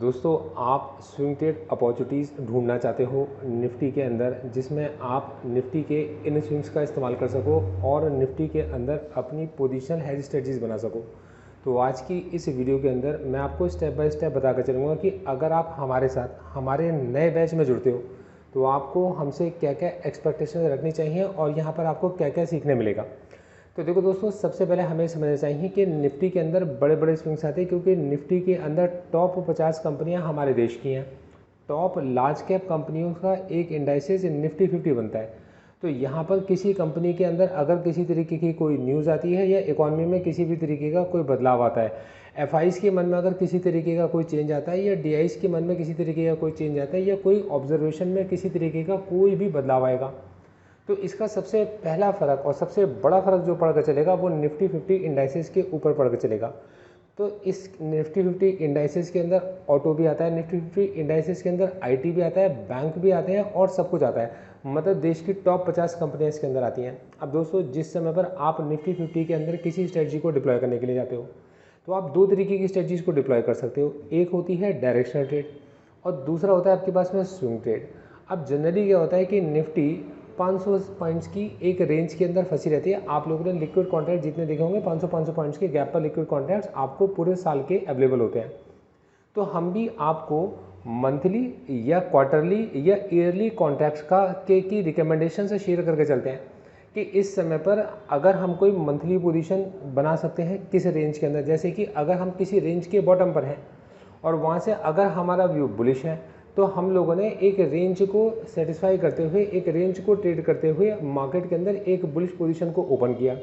दोस्तों, आप swing trade opportunities ढूंढना चाहते हो निफ्टी के अंदर, जिसमें आप निफ्टी के इन स्विंग्स का इस्तेमाल कर सको और निफ्टी के अंदर अपनी पोजीशनल हेज स्ट्रेटजीज बना सको। तो आज की इस वीडियो के अंदर मैं आपको स्टेप बाय स्टेप बताकर चलूँगा कि अगर आप हमारे साथ हमारे नए बैच में जुड़ते हो तो आपको हमसे क्या क्या एक्सपेक्टेशन रखनी चाहिए और यहाँ पर आपको क्या क्या सीखने मिलेगा। तो देखो दोस्तों, सबसे पहले हमें समझना चाहिए कि निफ्टी के अंदर बड़े बड़े स्विंग्स आते हैं, क्योंकि निफ्टी के अंदर टॉप 50 कंपनियां हमारे देश की हैं। टॉप लार्ज कैप कंपनियों का एक इंडाइसेस निफ्टी 50 बनता है। तो यहाँ पर किसी कंपनी के अंदर अगर किसी तरीके की कोई न्यूज़ आती है या इकॉनमी में किसी भी तरीके का कोई बदलाव आता है, एफआईज के मन में अगर किसी तरीके का कोई चेंज आता है या डीआईज के मन में किसी तरीके का कोई चेंज आता है या कोई ऑब्जर्वेशन में किसी तरीके का कोई भी बदलाव आएगा, तो इसका सबसे पहला फ़र्क और सबसे बड़ा फ़र्क जो पड़ कर चलेगा वो निफ्टी 50 इंडाइसेस के ऊपर पड़ कर चलेगा। तो इस निफ्टी 50 इंडाइसेस के अंदर ऑटो भी आता है, निफ्टी 50 इंडाइसेस के अंदर आईटी भी आता है, बैंक भी आते हैं और सब कुछ आता है। मतलब देश की टॉप 50 कंपनियां इसके अंदर आती हैं। अब दोस्तों, जिस समय पर आप निफ्टी 50 के अंदर किसी स्ट्रेटजी को डिप्लॉय करने के लिए जाते हो तो आप दो तरीके की स्ट्रेटजीज को डिप्लॉय कर सकते हो। एक होती है डायरेक्शनल ट्रेड और दूसरा होता है आपके पास में स्विंग ट्रेड। अब जनरली क्या होता है कि निफ्टी 500 पॉइंट्स की एक रेंज के अंदर फंसी रहती है। आप लोगों ने लिक्विड कॉन्ट्रैक्ट जितने देखे होंगे 500 पॉइंट्स के गैप पर लिक्विड कॉन्ट्रैक्ट्स आपको पूरे साल के अवेलेबल होते हैं। तो हम भी आपको मंथली या क्वार्टरली या ईयरली कॉन्ट्रैक्ट्स का की रिकमेंडेशन से शेयर करके चलते हैं कि इस समय पर अगर हम कोई मंथली पोजीशन बना सकते हैं किस रेंज के अंदर। जैसे कि अगर हम किसी रेंज के बॉटम पर हैं और वहाँ से अगर हमारा व्यू बुलिश है तो हम लोगों ने एक रेंज को सेटिस्फाई करते हुए, एक रेंज को ट्रेड करते हुए मार्केट के अंदर एक बुलिश पोजीशन को ओपन किया।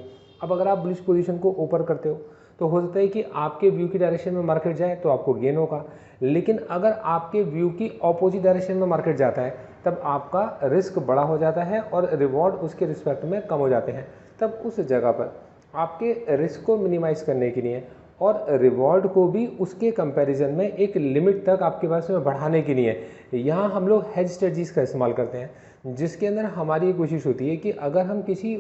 अब अगर आप बुलिश पोजीशन को ओपन करते हो तो हो सकता है कि आपके व्यू की डायरेक्शन में मार्केट जाए तो आपको गेन होगा, लेकिन अगर आपके व्यू की ऑपोजिट डायरेक्शन में मार्केट जाता है तब आपका रिस्क बड़ा हो जाता है और रिवॉर्ड उसके रिस्पेक्ट में कम हो जाते हैं। तब उस जगह पर आपके रिस्क को मिनिमाइज़ करने के लिए और रिवॉर्ड को भी उसके कंपैरिजन में एक लिमिट तक आपके पास में बढ़ाने के लिए यहाँ हम लोग हेज स्ट्रेटजीज का इस्तेमाल करते हैं, जिसके अंदर हमारी कोशिश होती है कि अगर हम किसी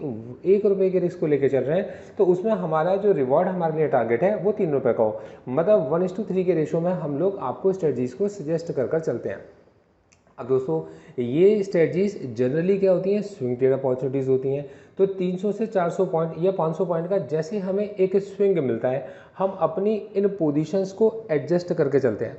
1 रुपये के रिस्क को लेकर चल रहे हैं तो उसमें हमारा जो रिवॉर्ड हमारे लिए टारगेट है वो 3 रुपये का हो। मतलब 1:3 के रेशो में हम लोग आपको स्ट्रेटजीज को सजेस्ट कर चलते हैं। अब दोस्तों, ये स्ट्रेटजीज जनरली क्या होती हैं, स्विंग ट्रेड अपॉर्चुनिटीज़ होती हैं। तो 300 से 400 पॉइंट या 500 पॉइंट का जैसे हमें एक स्विंग मिलता है, हम अपनी इन पोजीशंस को एडजस्ट करके चलते हैं।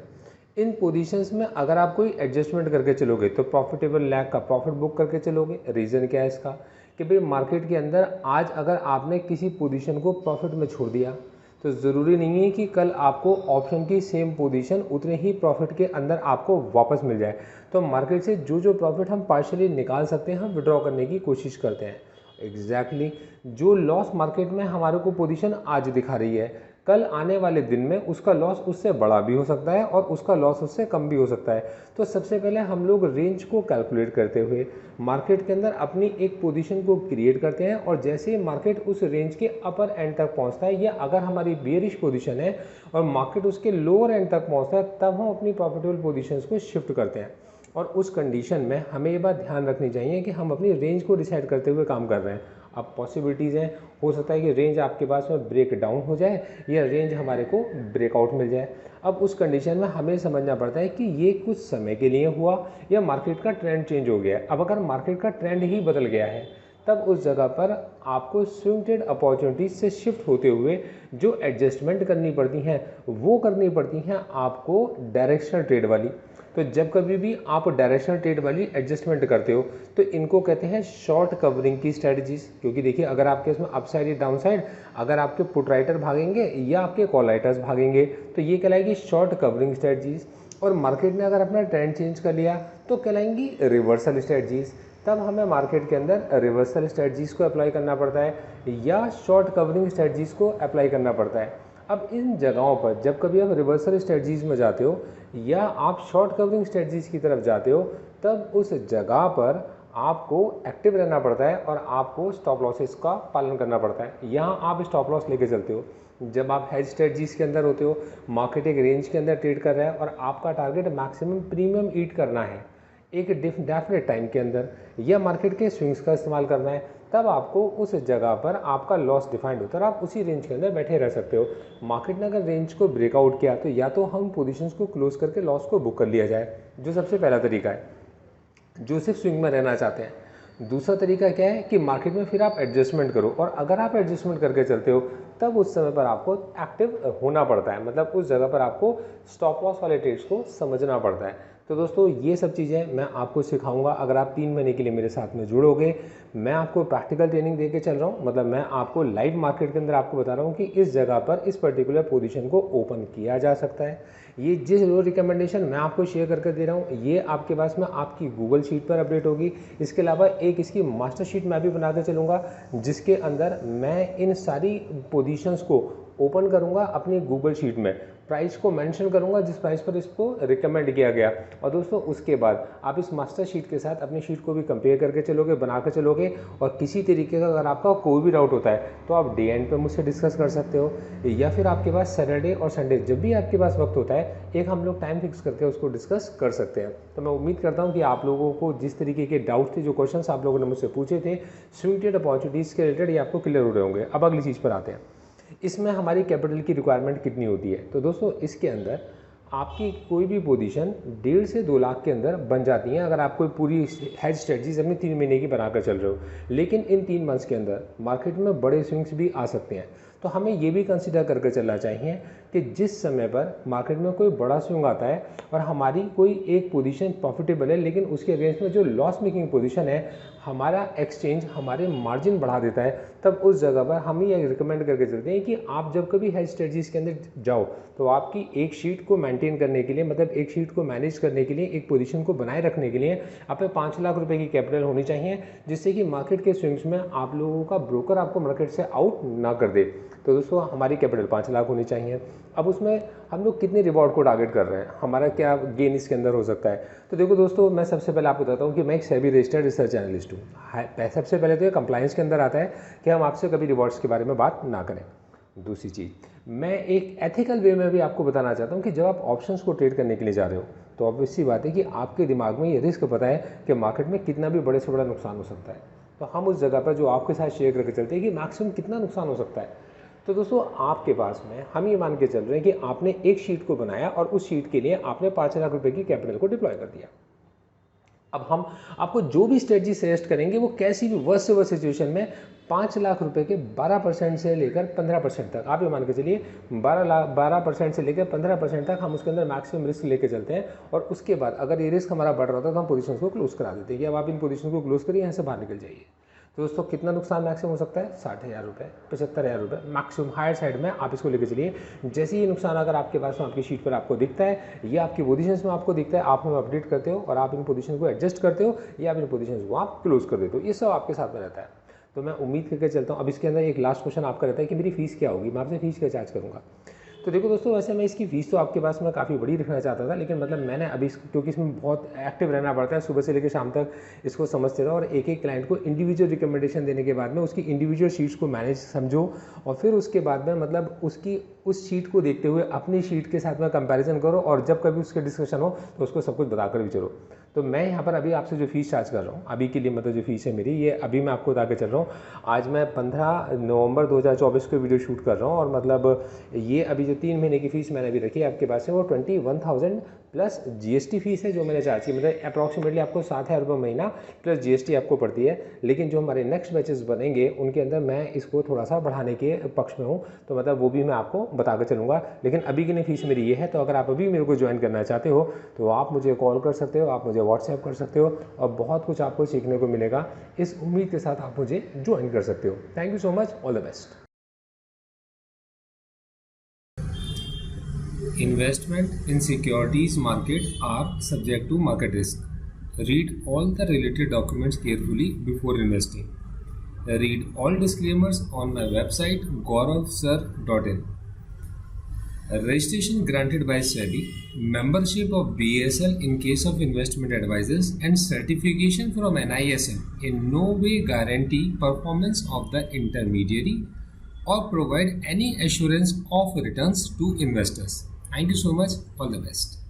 इन पोजीशंस में अगर आप कोई एडजस्टमेंट करके चलोगे तो प्रॉफिटेबल लैग का प्रॉफिट बुक करके चलोगे। रीज़न क्या है इसका कि भाई मार्केट के अंदर आज अगर आपने किसी पोजीशन को प्रॉफिट में छोड़ दिया तो ज़रूरी नहीं है कि कल आपको ऑप्शन की सेम पोजीशन उतने ही प्रॉफिट के अंदर आपको वापस मिल जाए। तो मार्केट से जो प्रॉफिट हम पार्शियली निकाल सकते हैं हम विड्रॉ करने की कोशिश करते हैं। एग्जैक्टली जो लॉस मार्केट में हमारे को पोजीशन आज दिखा रही है, कल आने वाले दिन में उसका लॉस उससे बड़ा भी हो सकता है और उसका लॉस उससे कम भी हो सकता है। तो सबसे पहले हम लोग रेंज को कैलकुलेट करते हुए मार्केट के अंदर अपनी एक पोजीशन को क्रिएट करते हैं और जैसे ही मार्केट उस रेंज के अपर एंड तक पहुंचता है या अगर हमारी बेयरिश पोजीशन है और मार्केट उसके लोअर एंड तक पहुंचता है तब हम अपनी प्रॉफिटेबल पोजीशंस को शिफ्ट करते हैं। और उस कंडीशन में हमें ये बात ध्यान रखनी चाहिए कि हम अपनी रेंज को डिसाइड करते हुए काम कर रहे हैं। अब पॉसिबिलिटीज़ हैं, हो सकता है कि रेंज आपके पास में ब्रेक डाउन हो जाए या रेंज हमारे को ब्रेकआउट मिल जाए। अब उस कंडीशन में हमें समझना पड़ता है कि ये कुछ समय के लिए हुआ या मार्केट का ट्रेंड चेंज हो गया है। अब अगर मार्केट का ट्रेंड ही बदल गया है तब उस जगह पर आपको स्विंग ट्रेड अपॉर्चुनिटीज से शिफ्ट होते हुए जो एडजस्टमेंट करनी पड़ती हैं वो करनी पड़ती हैं आपको डायरेक्शनल ट्रेड वाली। तो जब कभी भी आप डायरेक्शनल ट्रेड वाली एडजस्टमेंट करते हो तो इनको कहते हैं शॉर्ट कवरिंग की स्ट्रेटजीज। क्योंकि देखिए, अगर आपके इसमें अपसाइड या डाउन साइड अगर आपके पुट राइटर भागेंगे या आपके कॉल राइटर्स भागेंगे तो ये कहलाएगी शॉर्ट कवरिंग स्ट्रेटजीज। और मार्केट ने अगर अपना ट्रेंड चेंज कर लिया तो कहलाएंगी रिवर्सल स्ट्रेटजीज। तब हमें मार्केट के अंदर रिवर्सल स्ट्रेटजीज को अप्लाई करना पड़ता है या शॉर्ट कवरिंग स्ट्रेटजीज को अप्लाई करना पड़ता है। अब इन जगहों पर जब कभी आप रिवर्सल स्ट्रेटजीज में जाते हो या आप शॉर्ट कवरिंग स्ट्रेटजीज की तरफ जाते हो तब उस जगह पर आपको एक्टिव रहना पड़ता है और आपको स्टॉप लॉसेस का पालन करना पड़ता है। यहाँ आप स्टॉप लॉस लेके चलते हो। जब आप हेज स्ट्रेटजीज के अंदर होते हो, मार्केट एक रेंज के अंदर ट्रेड कर रहा है और आपका टारगेट मैक्सिमम प्रीमियम ईट करना है एक डेफिनेट टाइम के अंदर या मार्केट के स्विंग्स का इस्तेमाल करना है, तब आपको उस जगह पर आपका लॉस डिफाइंड होता है और आप उसी रेंज के अंदर बैठे रह सकते हो। मार्केट ने अगर रेंज को ब्रेकआउट किया तो या तो हम पोजीशंस को क्लोज करके लॉस को बुक कर लिया जाए, जो सबसे पहला तरीका है, जो सिर्फ स्विंग में रहना चाहते हैं। दूसरा तरीका क्या है कि मार्केट में फिर आप एडजस्टमेंट करो, और अगर आप एडजस्टमेंट करके चलते हो तब उस समय पर आपको एक्टिव होना पड़ता है, मतलब उस जगह पर आपको स्टॉप लॉस वाले ट्रेड्स को समझना पड़ता है। तो दोस्तों ये सब चीज़ें मैं आपको सिखाऊंगा अगर आप 3 महीने के लिए मेरे साथ में जुड़ोगे। मैं आपको प्रैक्टिकल ट्रेनिंग दे के चल रहा हूँ, मतलब मैं आपको लाइव मार्केट के अंदर आपको बता रहा हूँ कि इस जगह पर इस पर्टिकुलर पोजीशन को ओपन किया जा सकता है। ये जिस रिकमेंडेशन मैं आपको शेयर करके दे रहा हूँ ये आपके पास में आपकी गूगल शीट पर अपडेट होगी। इसके अलावा एक इसकी मास्टर शीट मैं भी बना के चलूँगा, जिसके अंदर मैं इन सारी पोजीशंस को ओपन करूँगा अपनी गूगल शीट में, प्राइस को मेंशन करूंगा जिस प्राइस पर इसको रिकमेंड किया गया। और दोस्तों उसके बाद आप इस मास्टर शीट के साथ अपनी शीट को भी कंपेयर करके चलोगे, बना कर चलोगे, और किसी तरीके का अगर आपका कोई भी डाउट होता है तो आप डे एंड पे मुझसे डिस्कस कर सकते हो, या फिर आपके पास सैटरडे और संडे जब भी आपके पास वक्त होता है एक हम लोग टाइम फिक्स करके उसको डिस्कस कर सकते हैं। तो मैं उम्मीद करता हूँ कि आप लोगों को जिस तरीके के डाउट थे, जो क्वेश्चन आप लोगों ने मुझसे पूछे थे स्विंग ट्रेड अपॉर्चुनिटीज़ के रिलेटेड, ये आपको क्लियर हो रहे होंगे। अब अगली चीज़ पर आते हैं, इसमें हमारी कैपिटल की रिक्वायरमेंट कितनी होती है। तो दोस्तों इसके अंदर आपकी कोई भी पोजीशन 1.5 से 2 लाख के अंदर बन जाती है अगर आप कोई पूरी हेज स्ट्रेटजीज अपनी 3 महीने की बनाकर चल रहे हो। लेकिन इन 3 मंथ्स के अंदर मार्केट में बड़े स्विंग्स भी आ सकते हैं, तो हमें ये भी कंसिडर करके चलना चाहिए कि जिस समय पर मार्केट में कोई बड़ा स्विंग आता है और हमारी कोई एक पोजीशन प्रॉफिटेबल है लेकिन उसके अगेंस्ट में जो लॉस मेकिंग पोजीशन है, हमारा एक्सचेंज हमारे मार्जिन बढ़ा देता है, तब उस जगह पर हम ये रिकमेंड करके चलते हैं कि आप जब कभी हेज स्ट्रेटजीज के अंदर जाओ तो आपकी एक शीट को मेंटेन करने के लिए, मतलब एक शीट को मैनेज करने के लिए, एक पोजीशन को बनाए रखने के लिए आप में 5 लाख रुपए की कैपिटल होनी चाहिए, जिससे कि मार्केट के स्विंग्स में आप लोगों का ब्रोकर आपको मार्केट से आउट ना कर दे। तो दोस्तों हमारी कैपिटल 5 लाख होनी चाहिए। अब उसमें हम लोग कितने रिवॉर्ड को टारगेट कर रहे हैं, हमारा क्या गेन इसके अंदर हो सकता है। तो देखो दोस्तों मैं सबसे पहले आपको बताता हूँ कि मैं एक सेबी रजिस्टर्ड रिसर्च एनालिस्ट हूँ। सबसे पहले तो ये कंप्लायंस के अंदर आता है कि हम आपसे कभी रिवॉर्ड्स के बारे में बात ना करें। दूसरी चीज़, मैं एक एथिकल वे में भी आपको बताना चाहता हूँ कि जब आप ऑप्शंस को ट्रेड करने के लिए जा रहे हो तो ऑब्वियस सी बात है कि आपके दिमाग में ये रिस्क पता है कि मार्केट में कितना भी बड़े से बड़ा नुकसान हो सकता है। तो हम उस जगह पर जो आपके साथ शेयर करके चलते हैं कि मैक्सिमम कितना नुकसान हो सकता है। तो दोस्तों आपके पास में हम ये मान के चल रहे हैं कि आपने एक शीट को बनाया और उस शीट के लिए आपने 5 लाख रुपए की कैपिटल को डिप्लॉय कर दिया। अब हम आपको जो भी स्ट्रेटजी सजेस्ट करेंगे वो कैसी भी वर्स्ट से वर्स्ट सिचुएशन में 5 लाख रुपए के 12% से लेकर 15% तक, आप ये मान के चलिए 12% से लेकर 15% तक हम उसके अंदर मैक्सिमम रिस्क लेके चलते हैं। और उसके बाद अगर ये रिस्क हमारा बढ़ रहा था तो हम पोजीशन को क्लोज करा देते हैं कि अब आप इन पोजीशन को क्लोज करिए, यहाँ से बाहर निकल जाइए। तो दोस्तों कितना नुकसान मैक्सिमम हो सकता है, 60,000 रुपये, 75,000 रुपये मैक्सिमम, हायर साइड में आप इसको लेके चलिए। जैसे ही नुकसान अगर आपके पास में आपकी शीट पर आपको दिखता है, ये आपकी पोजीशंस में आपको दिखता है, आप हमें अपडेट करते हो और आप इन पोजीशन को एडजस्ट करते हो या आप इन पोजीशंस को आप क्लोज कर देते हो, ये सब आपके साथ में रहता है। तो मैं उम्मीद करके चलता हूँ। अब इसके अंदर एक लास्ट क्वेश्चन आपका रहता है कि मेरी फीस क्या होगी, मैं आपसे फीस क्या चार्ज करूँगा। तो देखो दोस्तों वैसे मैं इसकी फ़ीस तो आपके पास में काफ़ी बड़ी रखना चाहता था, लेकिन मतलब मैंने अभी क्योंकि इसमें बहुत एक्टिव रहना पड़ता है, सुबह से लेकर शाम तक इसको समझते रहो और एक एक क्लाइंट को इंडिविजुअल रिकमेंडेशन देने के बाद में उसकी इंडिविजुअल शीट्स को मैनेज समझो और फिर उसके बाद में मतलब उसकी उस शीट को देखते हुए अपनी शीट के साथ में कंपैरिजन करो और जब कभी उसके डिस्कशन हो तो उसको सब कुछ बताकर भी चलो। तो मैं यहाँ पर अभी आपसे जो फीस चार्ज कर रहा हूँ अभी के लिए, मतलब जो फीस है मेरी, ये अभी मैं आपको बता के चल रहा हूँ। आज मैं 15 नवंबर 2024 को वीडियो शूट कर रहा हूँ और मतलब ये अभी जो 3 महीने की फ़ीस मैंने अभी रखी है आपके पास है वो 21,000 प्लस जीएसटी फीस है जो मैंने चार्ज की, मतलब अप्रॉक्सीमेटली आपको 7,000 रुपये महीना प्लस जीएसटी आपको पड़ती है। लेकिन जो हमारे नेक्स्ट बैचेस बनेंगे उनके अंदर मैं इसको थोड़ा सा बढ़ाने के पक्ष में हूँ, तो मतलब वो भी मैं आपको बता कर चलूँगा। लेकिन अभी की नहीं फीस मेरी ये है, तो अगर आप अभी मेरे को ज्वाइन करना चाहते हो तो आप मुझे कॉल कर सकते हो, आप मुझे व्हाट्सएप कर सकते हो और बहुत कुछ आपको सीखने को मिलेगा। इस उम्मीद के साथ आप मुझे ज्वाइन कर सकते हो। Thank you so much, all the best. Investment in securities market are subject to market risk. Read all the related documents carefully before investing. Read all disclaimers on my website gauravsir.in. Registration granted by SEBI, membership of BSL in case of investment advisors, and certification from NISM in no way guarantee performance of the intermediary or provide any assurance of returns to investors. Thank you so much. All the best.